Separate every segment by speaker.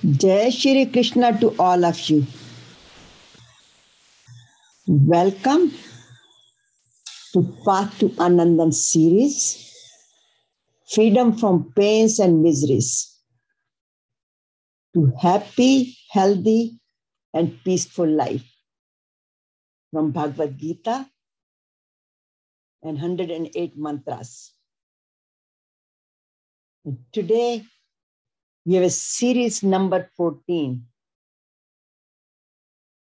Speaker 1: Jai Shri Krishna to all of you. Welcome to Path to Anandam series, Freedom from Pains and Miseries, to happy, healthy, and peaceful life, from Bhagavad Gita and 108 mantras. And today, we have a series number 14,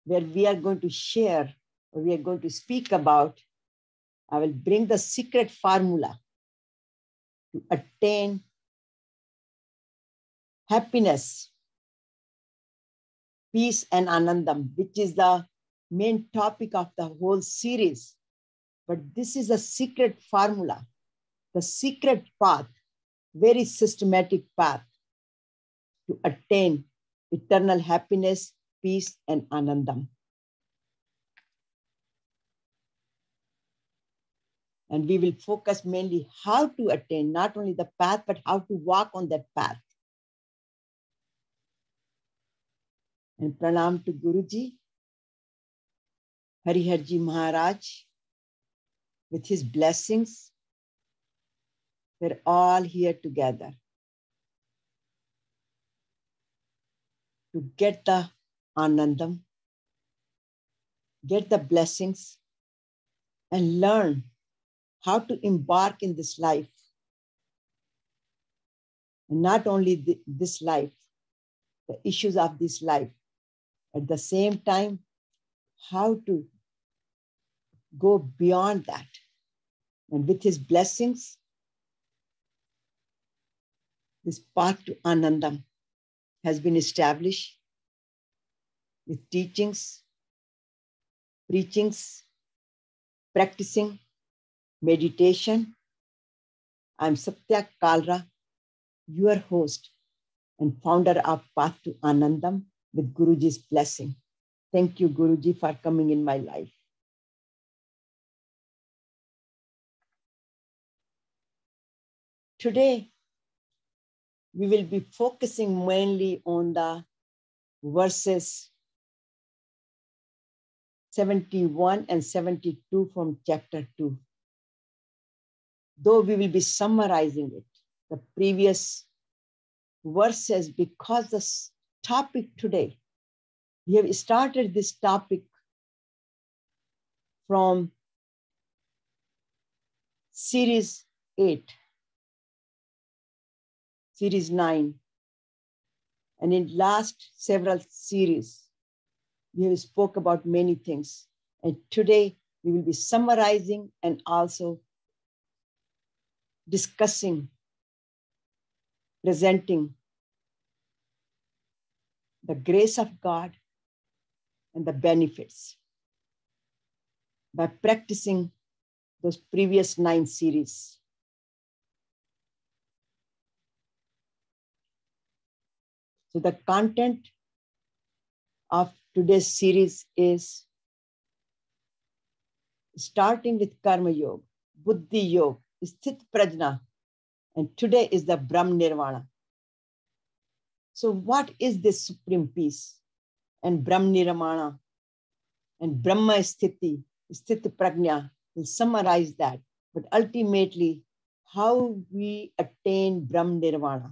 Speaker 1: where we are going to share, or we are going to speak about, I will bring the secret formula to attain happiness, peace, and anandam, which is the main topic of the whole series. But this is a secret formula, the secret path, very systematic path to attain eternal happiness, peace, and anandam. And we will focus mainly how to attain, not only the path, but how to walk on that path. And pranam to Guruji, Harji Maharaj, with his blessings. We're all here together to get the anandam, get the blessings, and learn how to embark in this life. And not only this life, the issues of this life. At the same time, how to go beyond that. And with his blessings, this path to anandam has been established with teachings, preachings, practicing, meditation. I'm Satya Kalra, your host and founder of Path to Anandam, with Guruji's blessing. Thank you, Guruji, for coming in my life. Today, we will be focusing mainly on the verses 71 and 72 from chapter 2. Though we will be summarizing it, the previous verses, because the topic today, we have started this topic from Series 8, Series 9. And in last several series, we have spoke about many things. And today, we will be summarizing and also discussing, presenting the grace of God and the benefits by practicing those previous 9 series. So the content of today's series is starting with Karma Yoga, Buddhi Yoga, Sthit Prajna, and today is the Brahma-Nirvana. So what is this supreme peace and Brahma-Nirvana and Brahmisthiti, Sthit Prajna? We'll summarize that. But ultimately, how we attain Brahma-Nirvana?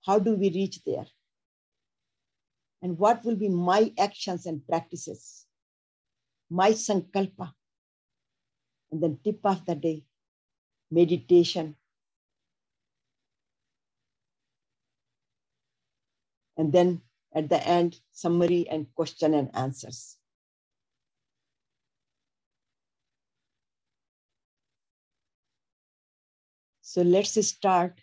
Speaker 1: How do we reach there? And what will be my actions and practices? My sankalpa. And then tip of the day, meditation. And then at the end, summary and question and answers. So let's start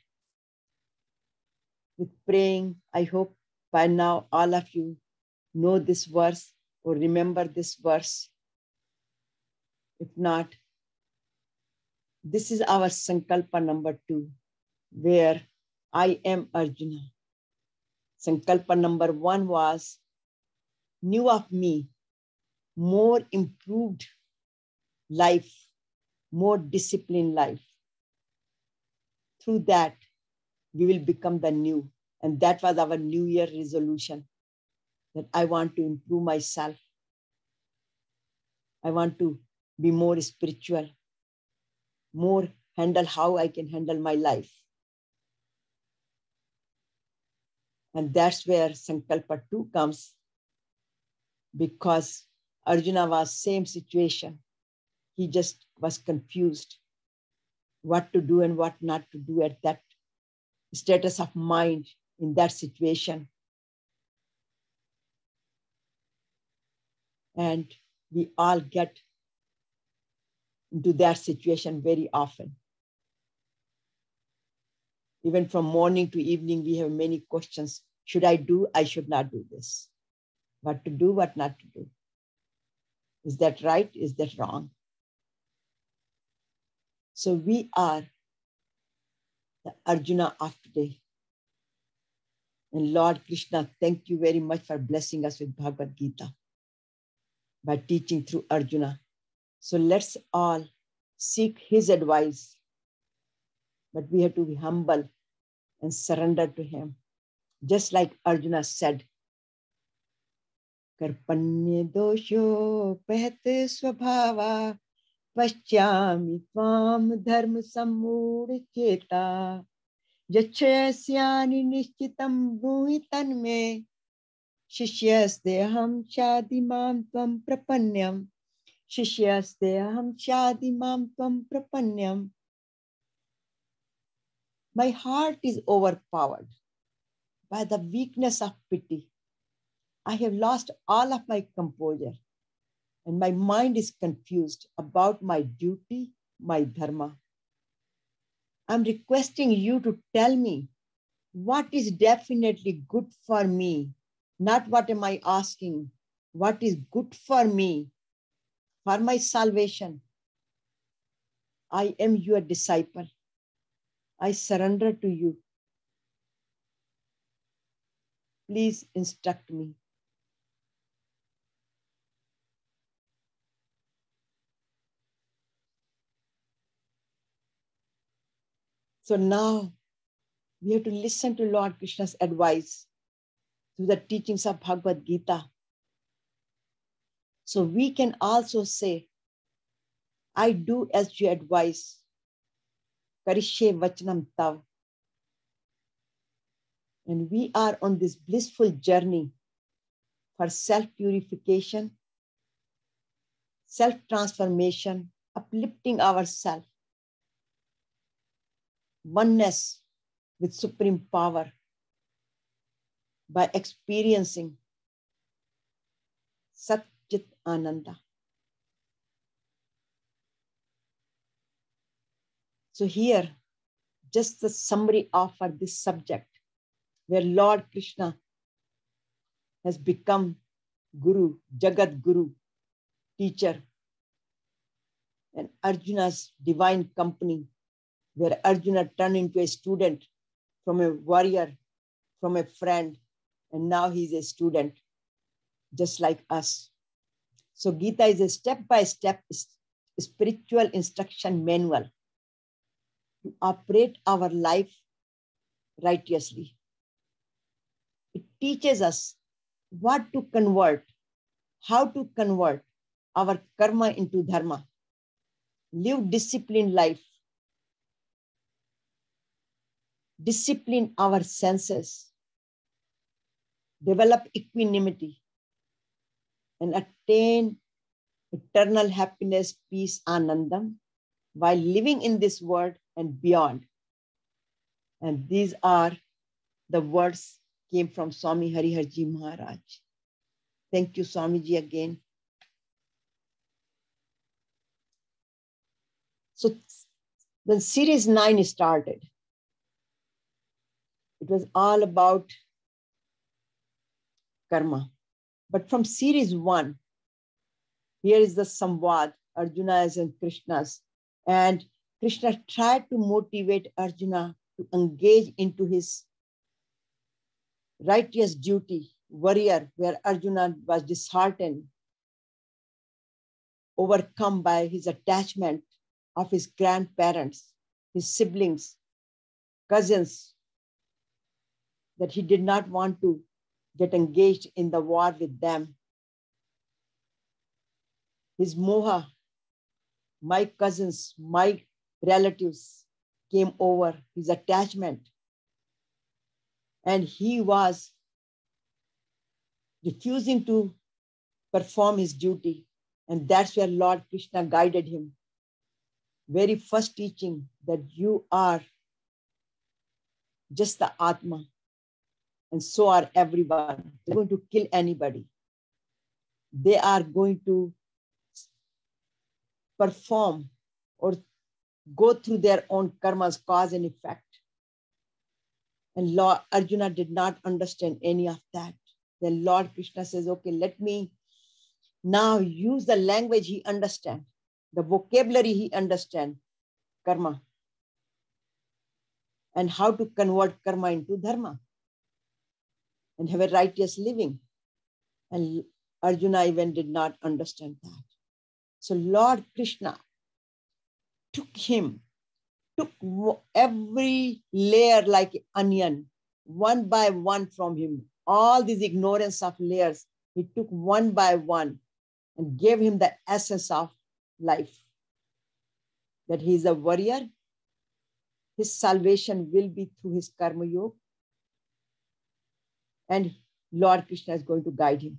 Speaker 1: with praying. I hope by now all of you know this verse or remember this verse. If not, this is our Sankalpa number 2, where I am Arjuna. Sankalpa number 1 was new of me, more improved life, more disciplined life. Through that, we will become the new. And that was our New Year resolution, that I want to improve myself. I want to be more spiritual, more handle how I can handle my life. And that's where Sankalpa 2 comes, because Arjuna was same situation. He just was confused what to do and what not to do at that status of mind in that situation. And we all get into that situation very often. Even from morning to evening, we have many questions. Should I do? I should not do this. What to do, what not to do. Is that right? Is that wrong? So we are the Arjuna of today. And Lord Krishna, thank you very much for blessing us with Bhagavad Gita by teaching through Arjuna. So let's all seek his advice, but we have to be humble and surrender to him. Just like Arjuna said, Karpanya dosho pahate svabhava paschami tvam dharma sammud cheta yachayasyani nishchitam bhuhi tanme shishyasteham shadimam tvam prapanyam shishyasteham shadimam tvam prapanyam. My heart is overpowered by the weakness of pity. I have lost all of my composure, and my mind is confused about my duty, my dharma. I'm requesting you to tell me what is definitely good for me, not what am I asking, what is good for me, for my salvation. I am your disciple. I surrender to you. Please instruct me. So now we have to listen to Lord Krishna's advice through the teachings of Bhagavad Gita. So we can also say, I do as you advise. Karishye vachanam tav. And we are on this blissful journey for self-purification, self-transformation, uplifting ourselves, oneness with supreme power by experiencing Chit Ananda. So here, just the summary of this subject, where Lord Krishna has become Guru, Jagat Guru, teacher, and Arjuna's divine company, where Arjuna turned into a student, from a warrior, from a friend, and now he's a student, just like us. So Gita is a step-by-step spiritual instruction manual to operate our life righteously. It teaches us what to convert, how to convert our karma into dharma, live disciplined life, discipline our senses, develop equanimity, and attain eternal happiness, peace, anandam, while living in this world and beyond. And these are the words came from Swami Harji Maharaj. Thank you, Swamiji, again. So when Series 9 started, it was all about karma. But from Series 1, here is the Samvad, Arjuna's and Krishna's. And Krishna tried to motivate Arjuna to engage into his righteous duty, warrior, where Arjuna was disheartened, overcome by his attachment of his grandparents, his siblings, cousins, that he did not want to get engaged in the war with them. His moha, my cousins, my relatives came over, his attachment. And he was refusing to perform his duty. And that's where Lord Krishna guided him. Very first teaching that you are just the Atma. And so are everyone. They're going to kill anybody. They are going to perform or go through their own karmas, cause and effect. And Lord Arjuna did not understand any of that. Then Lord Krishna says, okay, let me now use the language he understands, the vocabulary he understands, karma, and how to convert karma into dharma and have a righteous living. And Arjuna even did not understand that. So Lord Krishna took every layer like an onion, one by one from him. All these ignorance of layers, he took one by one and gave him the essence of life. That he is a warrior. His salvation will be through his karma yoga. And Lord Krishna is going to guide him.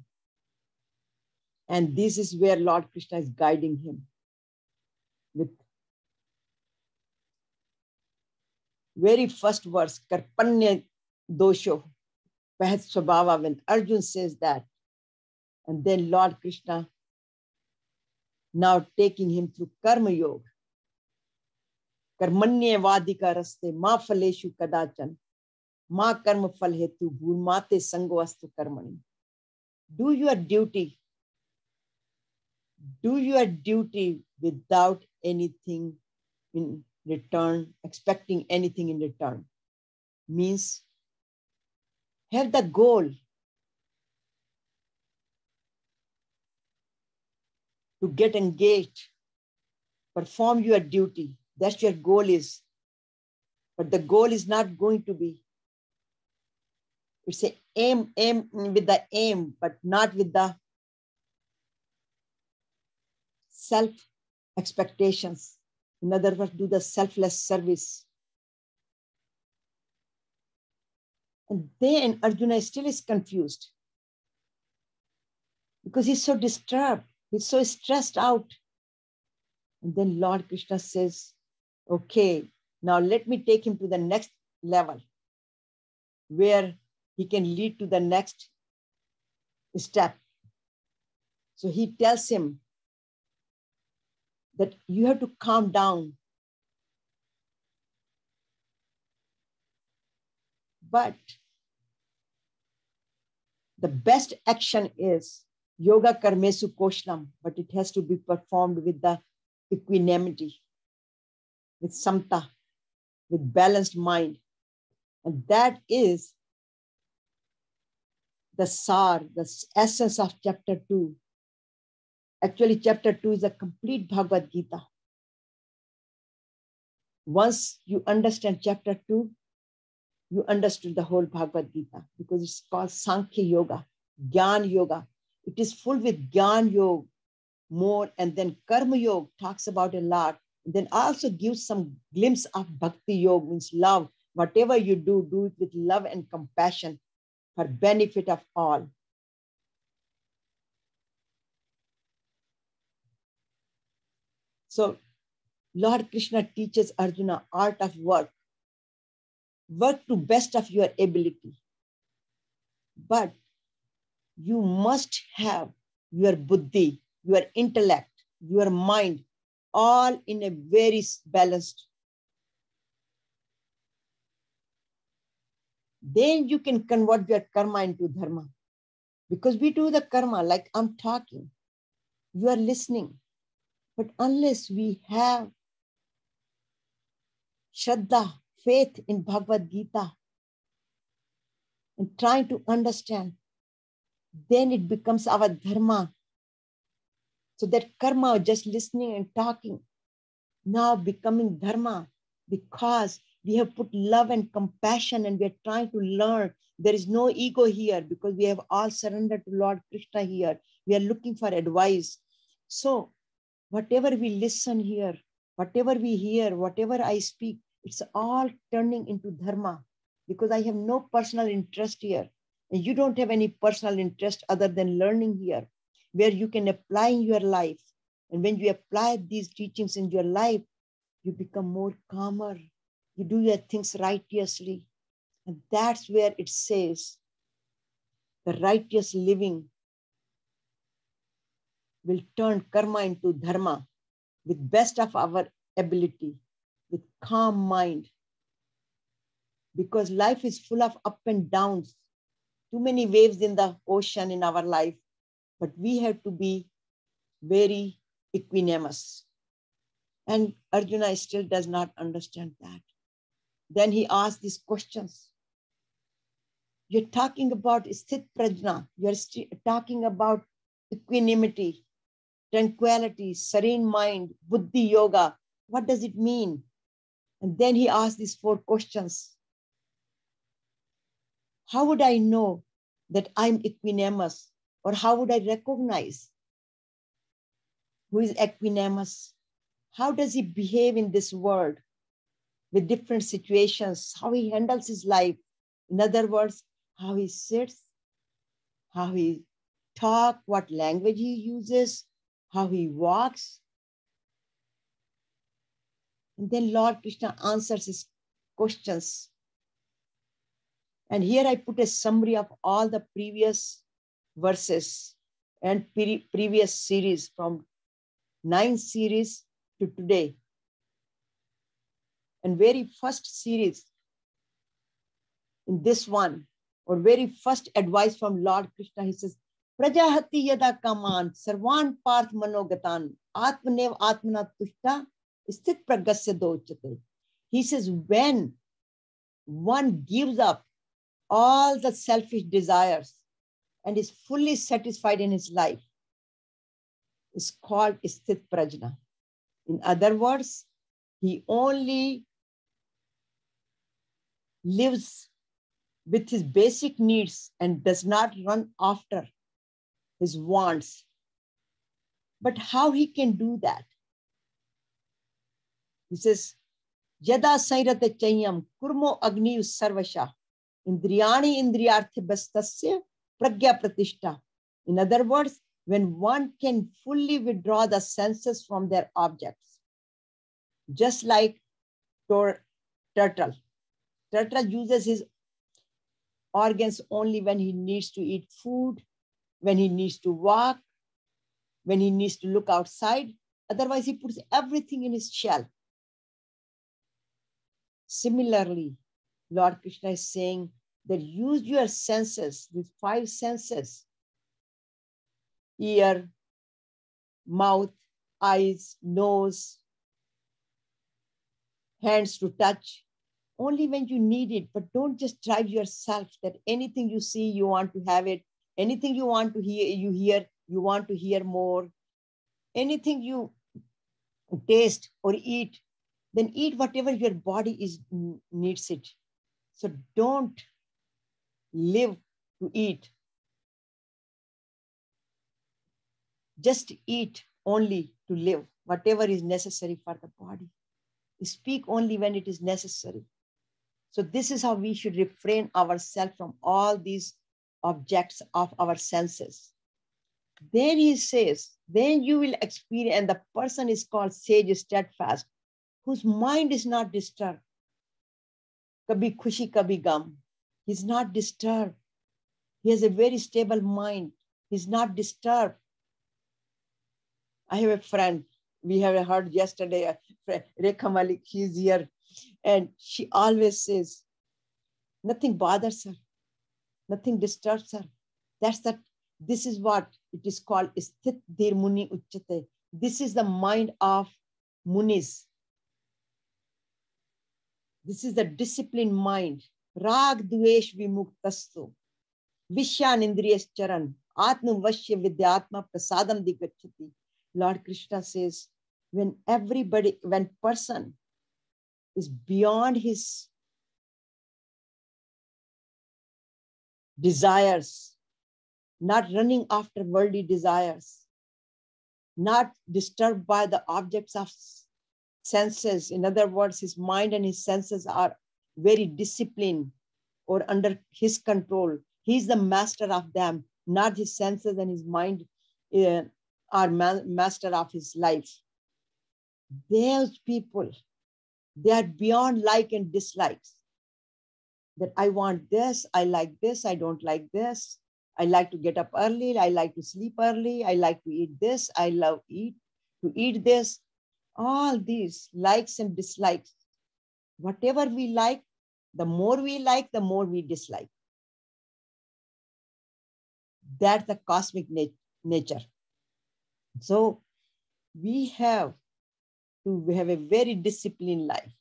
Speaker 1: And this is where Lord Krishna is guiding him with very first verse, Karpanya Dosho, Pahat Swabhava, when Arjuna says that. And then Lord Krishna now taking him through Karma Yoga. Karmanya Vadika Raste, Ma Faleshu Kadachan, Ma Karma Fal Hetu, Bhulmate Sangoastu Karmani. Do your duty. Do your duty without anything in return, expecting anything in return. Means have the goal to get engaged, perform your duty. That's your goal is. But the goal is not going to be, it's a aim with the aim, but not with the self expectations. In other words, do the selfless service. And then Arjuna still is confused because he's so disturbed. He's so stressed out. And then Lord Krishna says, okay, now let me take him to the next level where he can lead to the next step. So he tells him that you have to calm down. But the best action is yoga karmesu koshnam, but it has to be performed with the equanimity, with samta, with balanced mind. And that is the sar, the essence of chapter 2. Actually, chapter 2 is a complete Bhagavad Gita. Once you understand chapter 2, you understood the whole Bhagavad Gita because it's called Sankhya Yoga, Jnana Yoga. It is full with Jnana Yoga more, and then Karma Yoga talks about a lot. And then also gives some glimpse of Bhakti Yoga, means love. Whatever you do, do it with love and compassion for benefit of all. So Lord Krishna teaches Arjuna art of work. Work to best of your ability. But you must have your buddhi, your intellect, your mind, all in a very balanced. Then you can convert your karma into dharma. Because we do the karma like I'm talking. You are listening. But unless we have Shraddha, faith in Bhagavad Gita, and trying to understand, then it becomes our dharma. So that karma, just listening and talking, now becoming dharma because We have put love and compassion, and we are trying to learn. There is no ego here because we have all surrendered to Lord Krishna here. We are looking for advice. So whatever we listen here, whatever we hear, whatever I speak, it's all turning into dharma, because I have no personal interest here. And you don't have any personal interest other than learning here, where you can apply in your life. And when you apply these teachings in your life, you become more calmer. You do your things righteously. And that's where it says the righteous living will turn karma into dharma with best of our ability, with calm mind. Because life is full of up and downs, too many waves in the ocean in our life, but we have to be very equanimous. And Arjuna still does not understand that. Then he asks these questions. You're talking about sthit prajna. You're talking about equanimity, tranquility, serene mind, buddhi yoga. What does it mean? And then he asks these 4 questions. How would I know that I'm equanimous? Or how would I recognize who is equanimous? How does he behave in this world with different situations? How he handles his life? In other words, how he sits, how he talks, what language he uses, how he walks. And then Lord Krishna answers his questions. And here I put a summary of all the previous verses and previous series, from 9 series to today. And very first series in this one, or very first advice from Lord Krishna, he says, Prajahati yada kaman sarvan parth manogatan atmanev atmana tushta sthit pragasya dochyate. He says, when one gives up all the selfish desires and is fully satisfied in his life, is called sthit prajna. In other words, he only lives with his basic needs and does not run after his wants. But how he can do that? He says, Yada sairate chayam kurmo agniyu sarvasha indriyani indriyarthi bastasya pragya pratishta. In other words, when one can fully withdraw the senses from their objects, just like turtle. Turtle uses his organs only when he needs to eat food, when he needs to walk, when he needs to look outside. Otherwise, he puts everything in his shell. Similarly, Lord Krishna is saying that use your senses, these 5 senses, ear, mouth, eyes, nose, hands to touch, only when you need it. But don't just drive yourself that anything you see, you want to have it. Anything you want to hear, you want to hear more. Anything you taste or eat, then eat whatever your body needs it. So don't live to eat. Just eat only to live, whatever is necessary for the body. Speak only when it is necessary. So this is how we should refrain ourselves from all these objects of our senses. Then he says, then you will experience, and the person is called sage steadfast, whose mind is not disturbed. Kabhi khushi, kabhi gum. He's not disturbed. He has a very stable mind. He's not disturbed. I have a friend, we have heard yesterday, Rekha Malik, she's here, and she always says, nothing bothers her, nothing disturbs her. This is what it is called Sthit Dhir Muni Uchyate. This is the mind of Munis. This is the disciplined mind. Rag Dvesh Vimuktastu. Vishyan Indriyas Charan. Atma Vashya Vidyatma Prasadam Digachati. Lord Krishna says, when person is beyond his desires, not running after worldly desires, not disturbed by the objects of senses. In other words, his mind and his senses are very disciplined or under his control. He's the master of them, not his senses and his mind are master of his life. Those people, they are beyond like and dislikes. That I want this, I like this, I don't like this. I like to get up early, I like to sleep early, I like to eat this, I love to eat this. All these likes and dislikes. Whatever we like, the more we dislike. That's the cosmic nature. So we have to have a very disciplined life.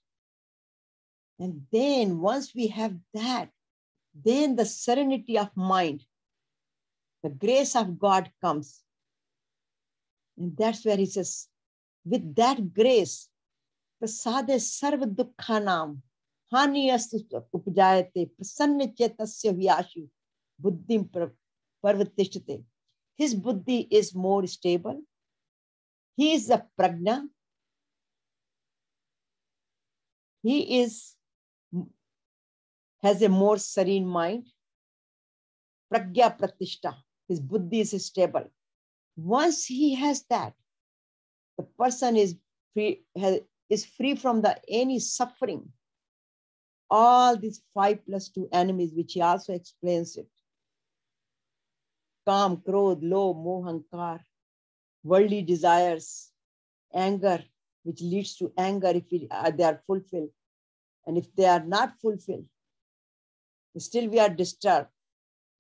Speaker 1: And then once we have that, then the serenity of mind, the grace of God comes. And that's where he says, with that grace, prasade sarva dukkhanam, hani astu upjayate, prasanna chetasya vyashu, buddhim parvatishtate. His buddhi is more stable. He is a prajna. He has a more serene mind. Pragya pratishta. His buddhi is stable. Once he has that, the person is free from any suffering. All these 5 + 2 enemies, which he also explains it. Kam, krodh, lobh, moh, ahankar, worldly desires, anger, which leads to anger if they are fulfilled. And if they are not fulfilled, still we are disturbed.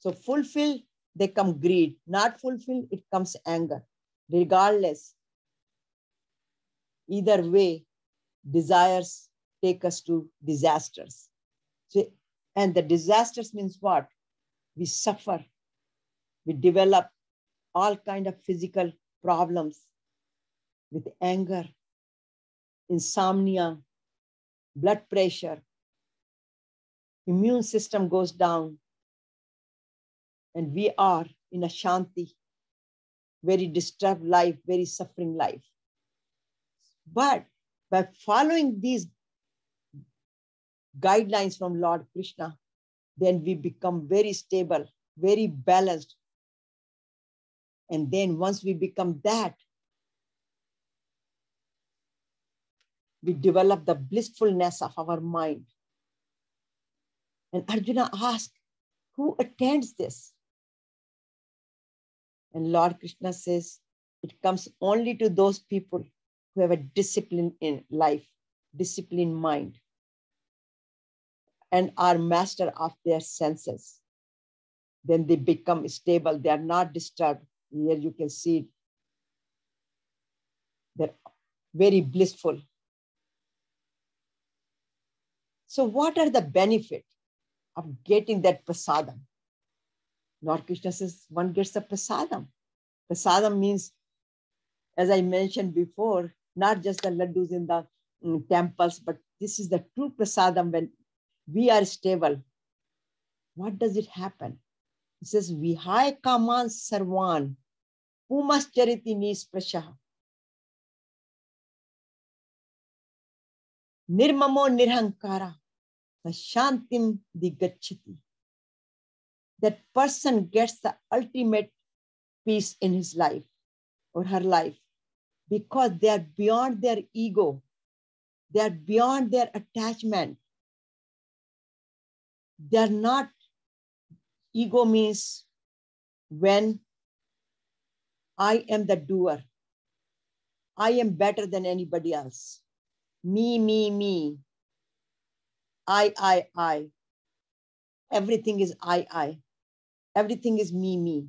Speaker 1: So fulfilled, they come greed. Not fulfilled, it comes anger. Regardless, either way, desires take us to disasters. So, and the disasters means what? We suffer. We develop all kinds of physical problems with anger, insomnia, blood pressure, immune system goes down, and we are in a shanti, very disturbed life, very suffering life. But by following these guidelines from Lord Krishna, then we become very stable, very balanced. And then once we become that, we develop the blissfulness of our mind. And Arjuna asked, who attains this? And Lord Krishna says, it comes only to those people who have a discipline in life, disciplined mind, and are master of their senses. Then they become stable. They are not disturbed. Here you can see it. They're very blissful. So what are the benefits of getting that prasadam? Lord Krishna says one gets the prasadam. Prasadam means, as I mentioned before, not just the laddus in the temples, but this is the true prasadam when we are stable. What does it happen? It says, Vihai kaman sarvan, pumas chariti nisprashaha. Nirmamo nirhankara, shantim digachati. That person gets the ultimate peace in his life or her life because they are beyond their ego. They are beyond their attachment. They are not, ego means when I am the doer. I am better than anybody else. Me. I. Everything is I. Everything is me.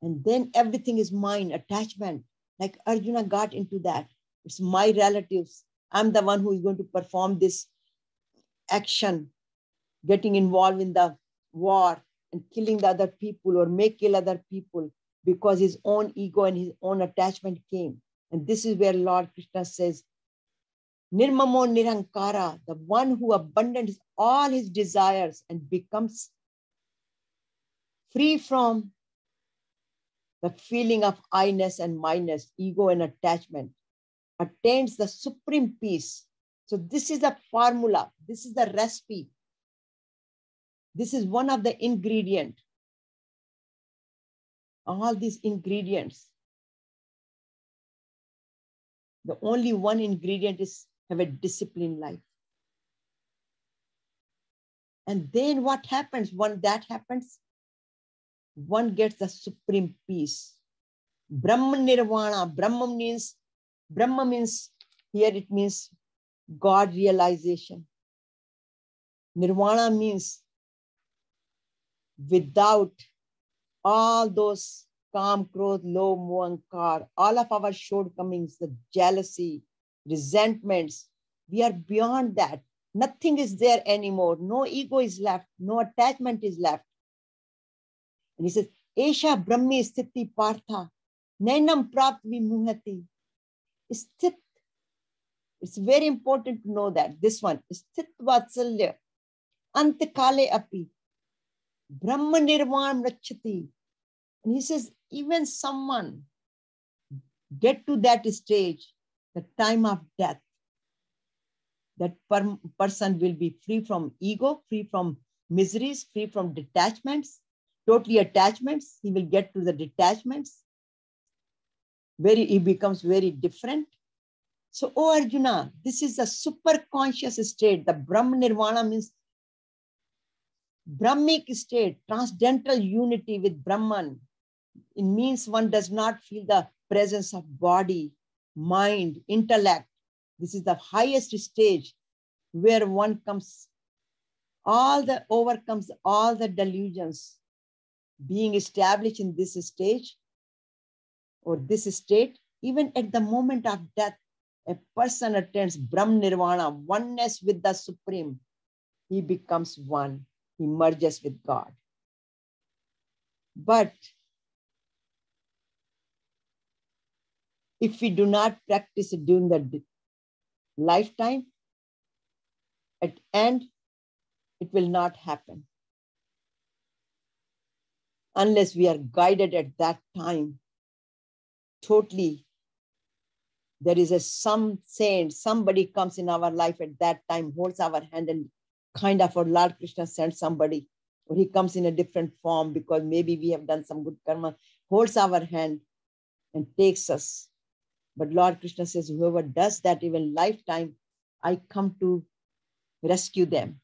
Speaker 1: And then everything is mine, attachment. Like Arjuna got into that. It's my relatives. I'm the one who is going to perform this action, getting involved in the war and killing the other people or may kill other people because his own ego and his own attachment came. And this is where Lord Krishna says, Nirmamo Nirankara, the one who abandons all his desires and becomes free from the feeling of I-ness and my-ness, ego and attachment, attains the supreme peace. So this is the formula. This is the recipe. This is one of the ingredients. All these ingredients. The only one ingredient is have a disciplined life. And then what happens? When that happens, one gets the supreme peace. Brahma-Nirvana. Brahma means, here it means God realization. Nirvana means without all those Kam, Krodh, Lobh, Moh, Ahankar, all of our shortcomings, the jealousy, resentments, we are beyond that. Nothing is there anymore. No ego is left. No attachment is left. And he says, Esha Brahmisthiti Partha, Nainam Prapt Vimuhati. Sthit. It's very important to know that. This one, Sthit Vatsalya, Antakale Api, Brahma-Nirvana Rachati. And he says, even someone get to that stage, the time of death, that person will be free from ego, free from miseries, free from detachments, totally attachments. He will get to the detachments. He becomes very different. So, oh Arjuna, this is a super conscious state. The Brahma-Nirvana means Brahmic state, transcendental unity with Brahman. It means one does not feel the presence of body, mind, intellect. This is the highest stage where one overcomes all the delusions. Being established in this stage or this state, even at the moment of death, a person attains Brahma-Nirvana, oneness with the Supreme. He becomes one. He merges with God. But if we do not practice it during the lifetime, at end, it will not happen. Unless we are guided at that time, totally. There is some saint, somebody comes in our life at that time, holds our hand and kind of, or Lord Krishna sends somebody, or he comes in a different form because maybe we have done some good karma, holds our hand and takes us. But Lord Krishna says, whoever does that even lifetime, I come to rescue them.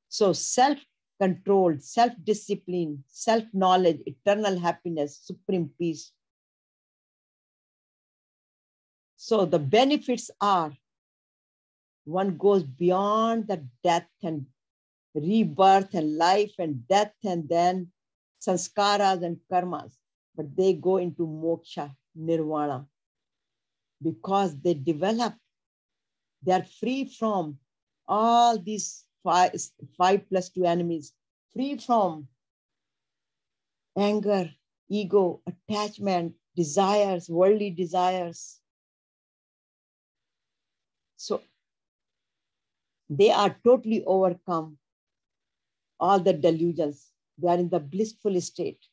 Speaker 1: So self-controlled, self-discipline, self-knowledge, eternal happiness, supreme peace. So the benefits are, one goes beyond the death and rebirth and life and death and then sanskaras and karmas, but they go into moksha, nirvana, because they are free from all these five plus two enemies, free from anger, ego, attachment, desires, worldly desires. So they are totally overcome all the delusions. They are in the blissful state.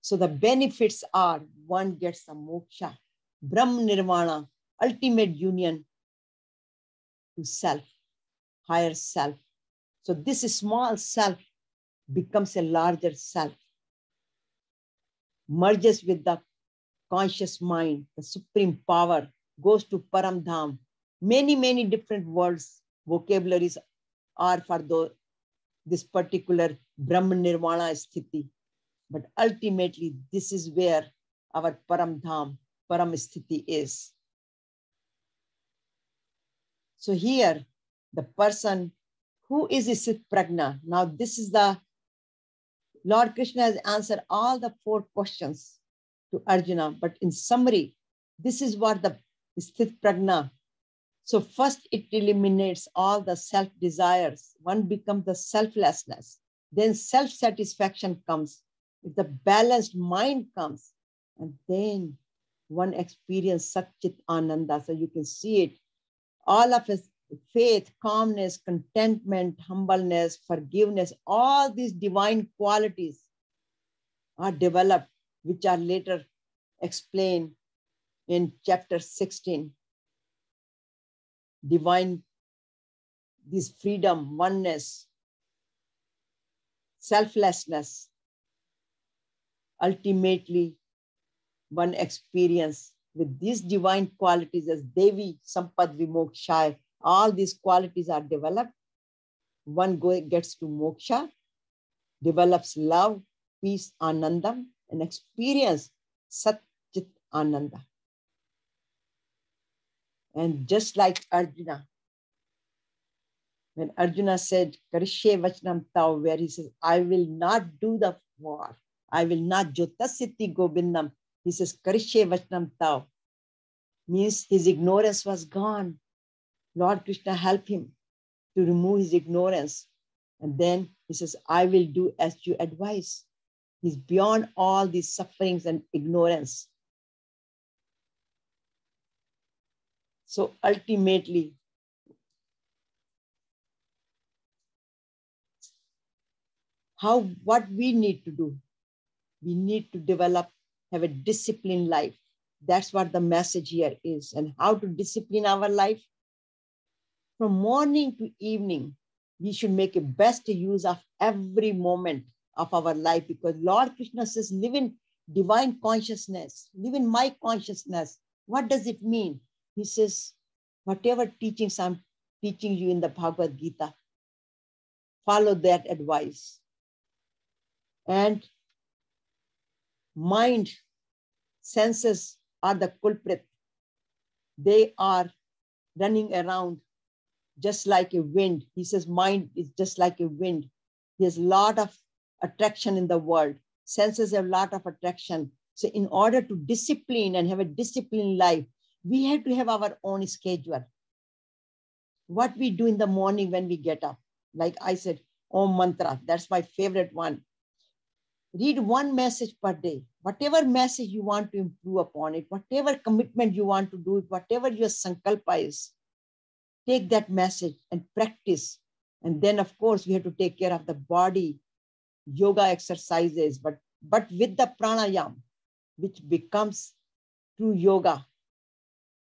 Speaker 1: So the benefits are, one gets a moksha, Brahma-Nirvana, ultimate union to self, higher self. So this small self becomes a larger self, merges with the conscious mind, the supreme power, goes to Param Dham. Many, many different words, vocabularies are for this particular Brahma-Nirvana sthiti. But ultimately, this is where our Param Dham, Brahmisthiti is. So here, the person who is a Sit Prajna. Now, this is the Lord Krishna has answered all the 4 questions to Arjuna. But in summary, this is what the Sit Prajna. So first, it eliminates all the self-desires. One becomes the selflessness. Then self-satisfaction comes. The balanced mind comes. And then one experiences Chit Ananda. So you can see it. All of us, faith, calmness, contentment, humbleness, forgiveness, all these divine qualities are developed, which are later explained in chapter 16. Divine, this freedom, oneness, selflessness, ultimately one experience with these divine qualities as Devi, Sampad, Vimoksha. All these qualities are developed. One gets to moksha, develops love, peace, anandam, and experience Sat Chit Ananda. And just like Arjuna, when Arjuna said, Karishye Vachnam Tau, where he says, I will not do the war. I will not jotasiti gobindam. He says, Karishye Vachnam Tau. Means his ignorance was gone. Lord Krishna helped him to remove his ignorance. And then he says, I will do as you advise. He's beyond all these sufferings and ignorance. So ultimately, what we need to do? We need to develop, have a disciplined life. That's what the message here is. And how to discipline our life? From morning to evening, we should make a best use of every moment of our life, because Lord Krishna says, live in divine consciousness, live in my consciousness. What does it mean? He says, whatever teachings I'm teaching you in the Bhagavad Gita, follow that advice. And mind, senses are the culprit. They are running around just like a wind. He says mind is just like a wind. There's a lot of attraction in the world. Senses have a lot of attraction. So in order to discipline and have a disciplined life, we have to have our own schedule. What we do in the morning when we get up, like I said, Om Mantra, that's my favorite one. Read one message per day. Whatever message you want to improve upon it, whatever commitment you want to do it, whatever your sankalpa is, take that message and practice. And then, of course, we have to take care of the body, yoga exercises, but with the pranayam, which becomes true yoga,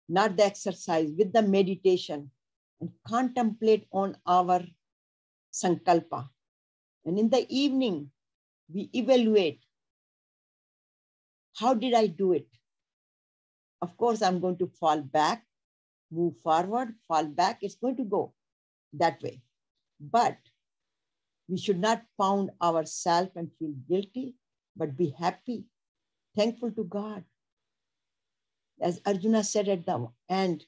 Speaker 1: not the exercise, with the meditation, and contemplate on our sankalpa. And in the evening, we evaluate, how did I do it? Of course, I'm going to fall back, move forward, fall back. It's going to go that way. But we should not pound ourselves and feel guilty, but be happy, thankful to God. As Arjuna said at the end,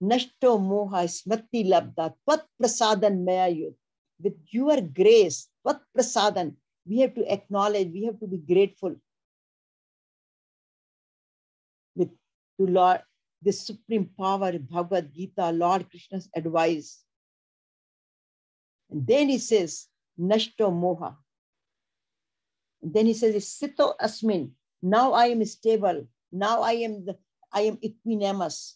Speaker 1: Nashto moha smriti labda tvat prasadan mayayud. With your grace, tvat prasadan, we have to acknowledge, we have to be grateful to Lord, the supreme power, Bhagavad Gita, Lord Krishna's advice. And then he says, Nashto moha. And then he says, Sito asmin. Now I am stable. Now I am equanimous.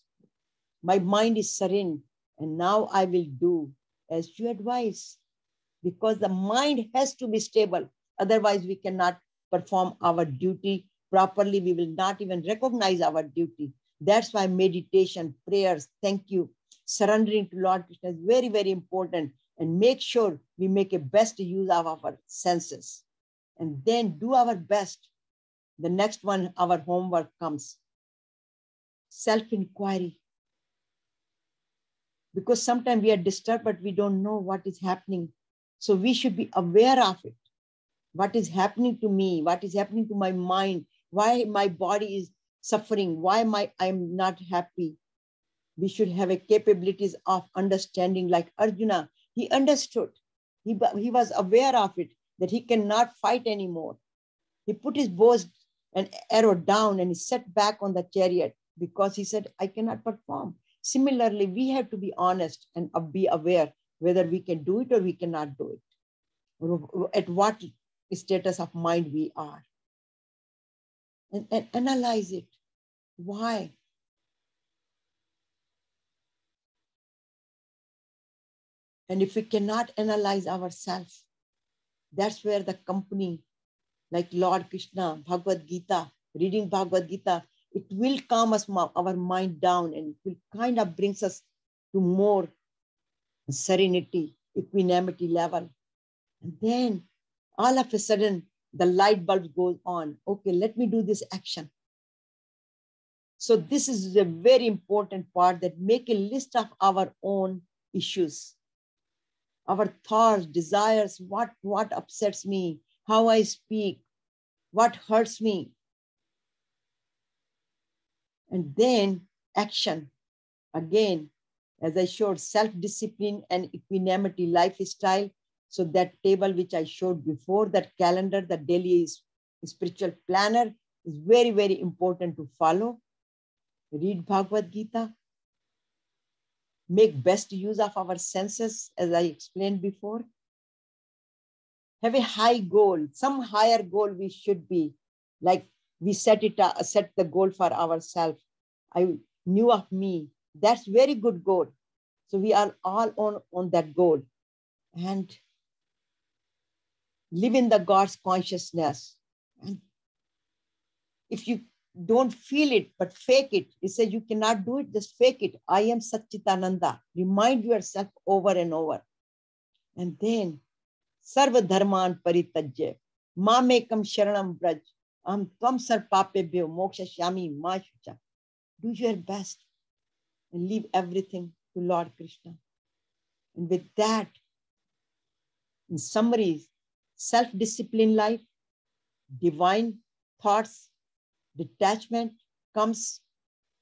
Speaker 1: My mind is serene. And now I will do as you advise. Because the mind has to be stable. Otherwise, we cannot perform our duty properly. We will not even recognize our duty. That's why meditation, prayers, thank you, surrendering to Lord Krishna is very, very important. And make sure we make a best use of our senses. And then do our best. The next one, our homework comes. Self-inquiry. Because sometimes we are disturbed, but we don't know what is happening. So we should be aware of it. What is happening to me? What is happening to my mind? Why my body is suffering? Why I'm not happy? We should have a capabilities of understanding, like Arjuna. He understood. He was aware of it, that he cannot fight anymore. He put his bow and arrow down and he sat back on the chariot because he said, I cannot perform. Similarly, we have to be honest and be aware whether we can do it or we cannot do it. At what status of mind we are. And analyze it. Why? And if we cannot analyze ourselves, that's where the company, like Lord Krishna, Bhagavad Gita, reading Bhagavad Gita, it will calm us, our mind down, and it will kind of brings us to more serenity, equanimity level. And then all of a sudden, the light bulb goes on. Okay, let me do this action. So this is a very important part, that make a list of our own issues, our thoughts, desires, what upsets me, how I speak, what hurts me. And then action. Again, as I showed, self-discipline and equanimity lifestyle. So that table which I showed before, that calendar, the daily spiritual planner is very, very important to follow. Read Bhagavad Gita. Make best use of our senses, as I explained before. Have a high goal, some higher goal we should be. Like we set the goal for ourselves. I knew of me. That's very good goal. So we are all on that goal. And live in the God's consciousness. And if you don't feel it, but fake it, it says you cannot do it, just fake it. I am Chit Ananda. Remind yourself over and over. And then, Sarva Dharman Paritajya, Mamekam Sharanam Braj, Am Tvam Sarpapebhyo Moksha Shyami Ma Shucha. Do your best and leave everything to Lord Krishna. And with that, in summary, self-discipline life, divine thoughts, detachment comes,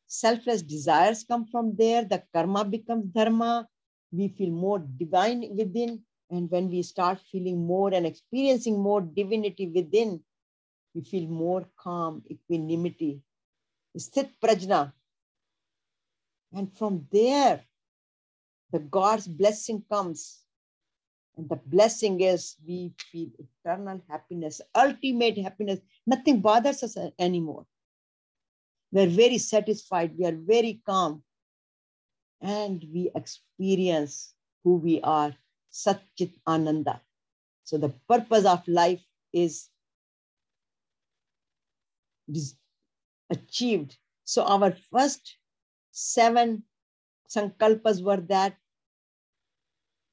Speaker 1: selfless desires come from there, the karma becomes dharma, we feel more divine within, and when we start feeling more and experiencing more divinity within, we feel more calm, equanimity, sthit prajna. And from there, the God's blessing comes. And the blessing is we feel eternal happiness, ultimate happiness. Nothing bothers us anymore. We're very satisfied. We are very calm. And we experience who we are, Chit Ananda. So the purpose of life is achieved. So our first 7 sankalpas were that,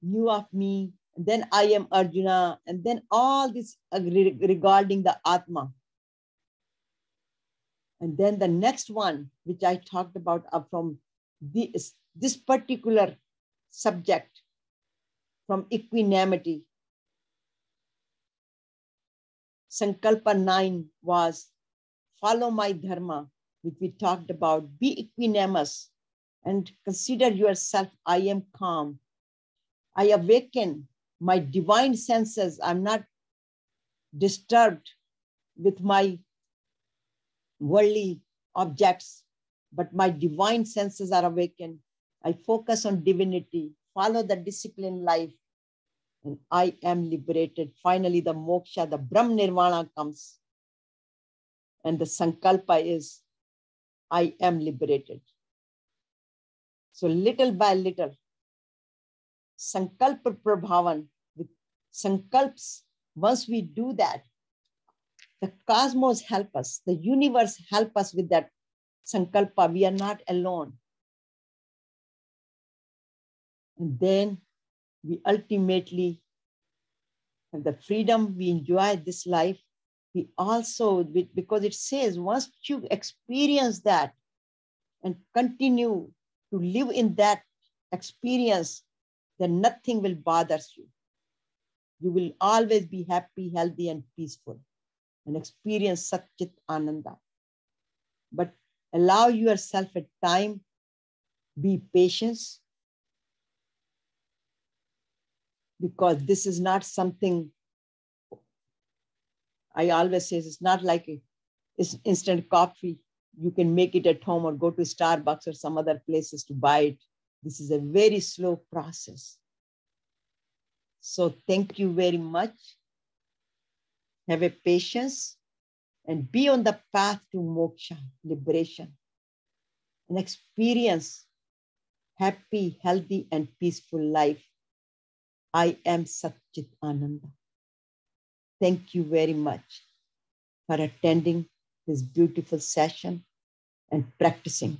Speaker 1: knew of me, and then I am Arjuna, and then all this regarding the Atma. And then the next one, which I talked about from this particular subject, from equanimity. Sankalpa 9 was follow my dharma, which we talked about. Be equanimous and consider yourself, I am calm. I awaken my divine senses. I'm not disturbed with my worldly objects, but my divine senses are awakened. I focus on divinity, follow the disciplined life, and I am liberated. Finally, the moksha, the Brahma-Nirvana comes. And the sankalpa is, I am liberated. So little by little, sankalpa prabhavan, with sankalps, once we do that, the cosmos help us, the universe help us with that sankalpa. We are not alone. And then we ultimately have the freedom, we enjoy this life. We also, because it says, once you experience that and continue to live in that experience, then nothing will bother you. You will always be happy, healthy, and peaceful, and experience Chit Ananda. But allow yourself a time, be patient, because this is not something, I always say, it's not like it's instant coffee. You can make it at home or go to Starbucks or some other places to buy it. This is a very slow process. So thank you very much. Have a patience and be on the path to moksha, liberation, and experience happy, healthy, and peaceful life. I am Chit Ananda. Thank you very much for attending this beautiful session and practicing.